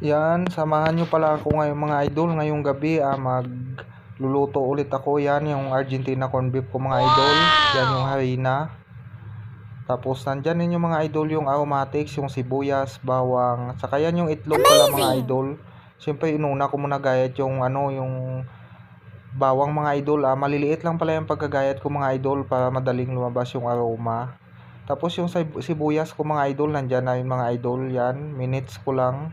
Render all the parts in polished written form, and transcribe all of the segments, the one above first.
Yan, samahan nyo pala ako ngayon mga idol. Ngayong gabi magluluto ulit ako. Yan yung Argentina corn beef ko mga idol. Yan yung harina. Tapos nandyan din yung mga idol yung aromatics, yung sibuyas, bawang. Saka yan yung itlog pala mga idol. Siyempre inuna ko muna gayat yung yung bawang mga idol. Maliliit lang pala yung pagkagayat ko mga idol para madaling lumabas yung aroma. Tapos yung sibuyas ko mga idol, nandyan na yung mga idol. Yan, minutes ko lang.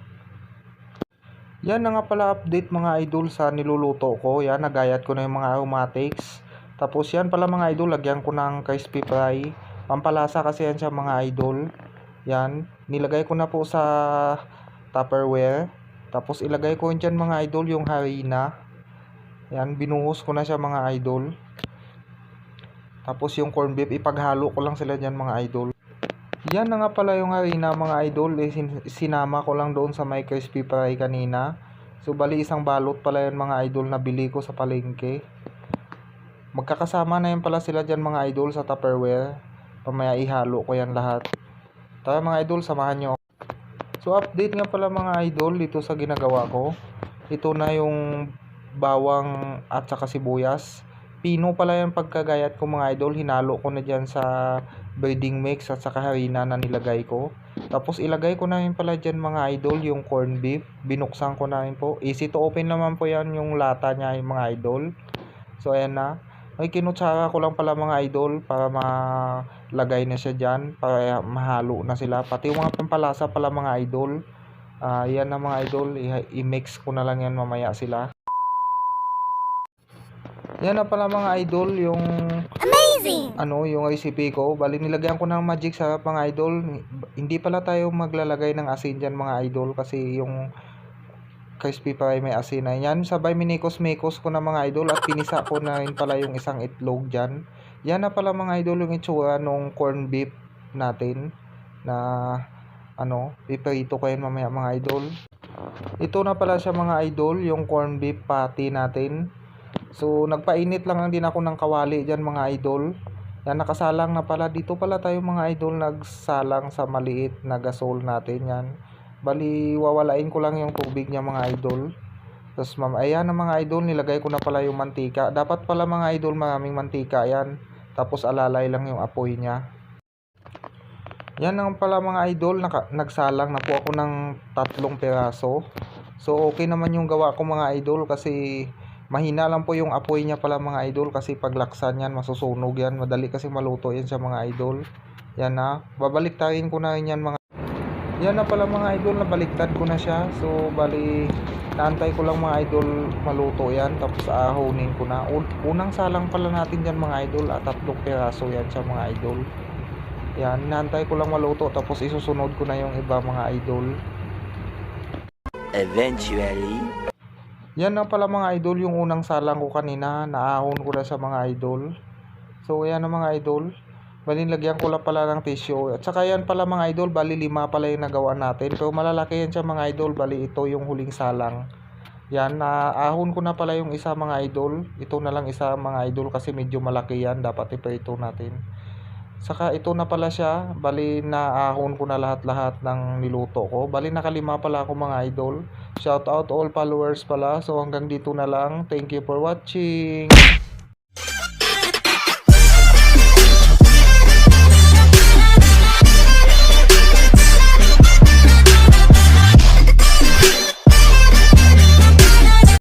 Yan na nga pala update mga idol sa niluluto ko. Yan, nagayat ko na yung mga aromatics. Tapos yan pala mga idol, lagyan ko ng crispy fry. Pampalasa kasi yan siya mga idol. Yan, nilagay ko na po sa Tupperware. Tapos ilagay ko dyan mga idol yung harina. Yan, binuhos ko na siya mga idol. Tapos yung corn beef, ipaghalo ko lang sila dyan mga idol. Yan na nga pala yung harina mga idol, sinama ko lang doon sa may crispy fry kanina. So bali isang balot pala yan mga idol na bili ko sa palengke. Magkakasama na yan pala sila dyan mga idol sa Tupperware. Pamaya ihalo ko yan lahat. Tara mga idol, samahan nyo. So update nga pala mga idol dito sa ginagawa ko. Ito na yung bawang at saka sibuyas. Pino pala yung pagkagayat ko mga idol. Hinalo ko na dyan sa breading mix at saka harina na nilagay ko. Tapos ilagay ko na rin pala dyan mga idol yung corn beef. Binuksan ko na rin po. Easy to open naman po yan yung lata niya yung mga idol. So ayan na. May kinutsara ko lang pala mga idol para malagay na siya dyan. Para mahalo na sila. Pati yung mga pampalasa pala mga idol. Yan na mga idol. I-mix ko na lang yan mamaya sila. Yan na pala mga idol yung amazing yung recipe ko. Bali nilagyan ko ng magic sarap mga idol. Hindi pala tayo maglalagay ng asin dyan mga idol kasi yung crispy fry may asin na yan. Sabay minikos-mikos ko na mga idol at pinisa ko na rin pala yung isang itlog dyan. Yan na pala mga idol yung itsura nung corn beef natin na piprito ko yan mamaya mga idol. Ito na pala siya mga idol yung corn beef patty natin. So nagpainit lang din ako ng kawali dyan mga idol. Yan, nakasalang na pala. Dito pala tayo mga idol nagsalang sa maliit na gasol natin yan. Bali wawalain ko lang yung tubig niya mga idol. Tapos ayan na mga idol, nilagay ko na pala yung mantika. Dapat pala mga idol maraming mantika yan. Tapos alalay lang yung apoy niya. Yan lang pala mga idol, nagsalang na po ako ng 3 piraso. So okay naman yung gawa ko mga idol kasi mahina lang po yung apoy niya pala mga idol kasi paglaksan yan masusunog yan. Madali kasi maluto yan sa mga idol. Yan na, babaliktarin ko na rin yan mga. Yan na pala mga idol, nabaliktad ko na siya. So bali naantay ko lang mga idol maluto yan. Tapos ahonin ko na. Unang salang pala natin dyan mga idol at 3 piraso yan sa mga idol. Yan, naantay ko lang maluto tapos isusunod ko na yung iba mga idol. Eventually, yan na pala mga idol yung unang salang ko kanina. Naahon ko na sa mga idol. So yan na mga idol. Bali lagyan ko lang pala ng tissue. At saka yan pala mga idol, bali 5 pala yung nagawa natin. Pero malalaki yan siya mga idol. Bali ito yung huling salang. Yan, naahon ko na pala yung isa mga idol. Ito na lang isa mga idol kasi medyo malaki yan. Dapat iprito natin. Saka ito na pala siya. Bali naahon ko na lahat-lahat ng niluto ko. Bali nakalima pala ako mga idol. Shout out all followers pala. So hanggang dito na lang. Thank you for watching.